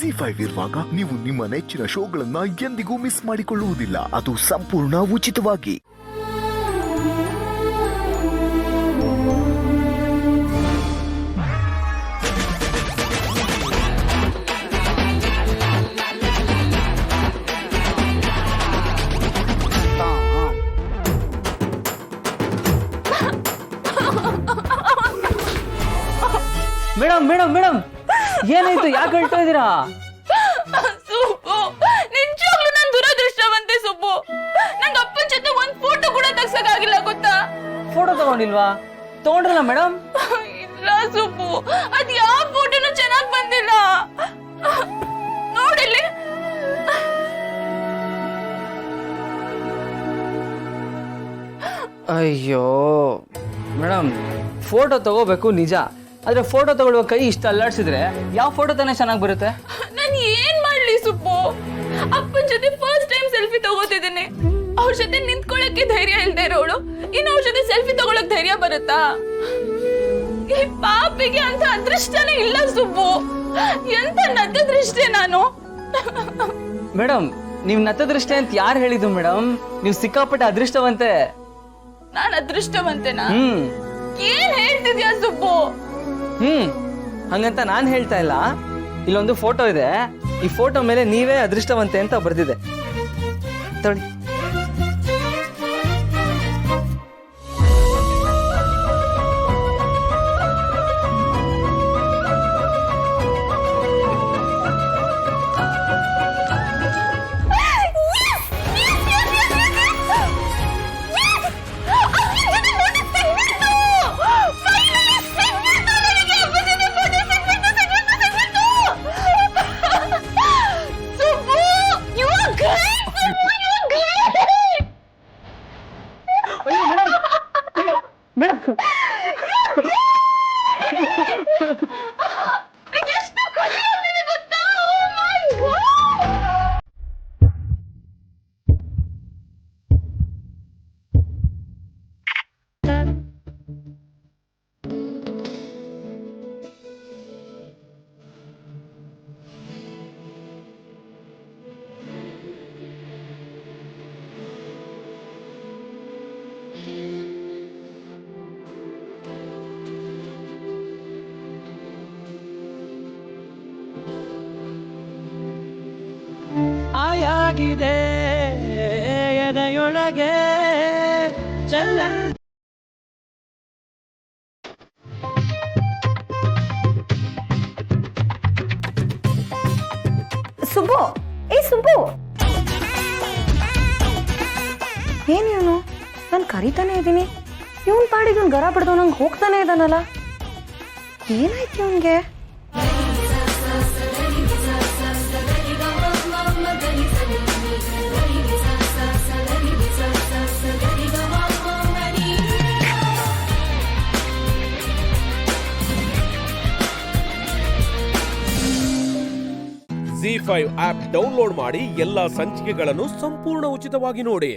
ZEE5 ಇರುವಾಗ ನೀವು ನಿಮ್ಮ ನೆಚ್ಚಿನ ಶೋಗಳನ್ನ ಎಂದಿಗೂ ಮಿಸ್ ಮಾಡಿಕೊಳ್ಳುವುದಿಲ್ಲ. ಅದು ಸಂಪೂರ್ಣ ಉಚಿತವಾಗಿ. ಮೇಡಮ್ ಮೇಡಮ್ ಮೇಡಮ್ ಏನಾಯ್ತು? ಯಾಕೆ ಹೇಳ್ತಾ ಇದ್ದೀರಾ? ಸುಬ್ಬು, ನಿಜವಾಗ್ಲೂ ನಾನು ದುರದೃಷ್ಟವಂತೆ ಸುಬ್ಬು. ನಂಗೆ ಅಪ್ಪನ ಜೊತೆ ಒಂದ್ ಫೋಟೋ ಕೂಡ ತೆಗ್ಸಕ್ಕಾಗಿಲ್ಲ ಗೊತ್ತಾ? ಫೋಟೋ ತಗೊಂಡಿಲ್ವಾ? ತಗೊಂಡ್ರಲ್ಲ ಮೇಡಮ್? ಇಲ್ಲ ಸುಬ್ಬು, ಅದ್ ಯಾವ ಫೋಟೋನು ಚೆನ್ನಾಗ್ ಬಂದಿಲ್ಲ. ನೋಡಿಲ್ಲಿ. ಅಯ್ಯೋ ಮೇಡಮ್, ಫೋಟೋ ತಗೋಬೇಕು ನಿಜ, ಆದ್ರೆ ಫೋಟೋ ತಗೊಳ್ಳುವ ಕೈ ಇಷ್ಟ ಅಲ್ಲಾಡ್ಸಿದ್ರೆ ಯಾವ ಫೋಟೋ ತಾನೇ ಚೆನ್ನಾಗಿ ಬರುತ್ತೆ? ನಾನು ಏನ್ ಮಾಡ್ಲಿ ಸುಬ್ಬು? ಅಪ್ಪನ ಜೊತೆ ಫಸ್ಟ್ ಟೈಮ್ ಸೆಲ್ಫಿ ತಗೋತಿದ್ದೀನಿ. ಅವ್ರ ಜೊತೆ ನಿಂತ್ಕೊಳ್ಳಕ್ಕೆ ಧೈರ್ಯ ಇಲ್ದೇ ಇರೋಳು ಇನ್ನು ಅವ್ರ ಜೊತೆ ಸೆಲ್ಫಿ ತಗೊಳಕ್ ಧೈರ್ಯ ಬರುತ್ತಾ? ಈ ಪಾಪಿಗೆ ಅಂತ ಅದೃಷ್ಟನೇ ಇಲ್ಲ ಸುಬ್ಬು. ಎಂತ ನದ್ದದೃಷ್ಟೇ ನಾನು. ಮೇಡಮ್, ನೀವ್ ನತ್ತದೃಷ್ಟೇ ಅಂತ ಯಾರು ಹೇಳಿದ್ದು ಮೇಡಮ್? ನೀವು ಸಿಕ್ಕಾಪಟ್ಟೆ ಅದೃಷ್ಟವಂತೆ. ನಾನ್ ಅದೃಷ್ಟವಂತೆನಾ? ಹ್ಮ್ ಏನ್ ಹೇಳ್ತಿದ್ಯಾ ಸುಬ್ಬು? ಹಂಗಂತ ನಾನ್ ಹೇಳ್ತಾ ಇಲ್ಲ. ಇಲ್ಲೊಂದು ಫೋಟೋ ಇದೆ, ಈ ಫೋಟೋ ಮೇಲೆ ನೀವೇ ಅದೃಷ್ಟವಂತೆ ಅಂತ ಬರ್ದಿದೆ. ತೊಳಿ. ಆಯಾಗಿದೆ ಎದೆಯೊಳಗೆ ಚೆಲ್ಲ. ಸುಬ್ಬು, ಏ ಸುಬ್ಬು, ಏನ್ ಇವನು? ನಾನು ಕರಿತಾನೆ ಇದ್ದೀನಿ, ಇವನ್ ಪಾಡಿಗೆ ಇವ್ನು ಗರ ಬಿಡ್ದವ್ ನಂಗೆ ಹೋಗ್ತಾನೆ ಇದ್ದಾನಲ್ಲ. ಏನಾಯ್ತು ಇವನ್ಗೆ? ZEE5 ಆಪ್ ಡೌನ್ಲೋಡ್ ಮಾಡಿ ಎಲ್ಲಾ ಸಂಚಿಕೆಗಳನ್ನು ಸಂಪೂರ್ಣ ಉಚಿತವಾಗಿ ನೋಡಿ.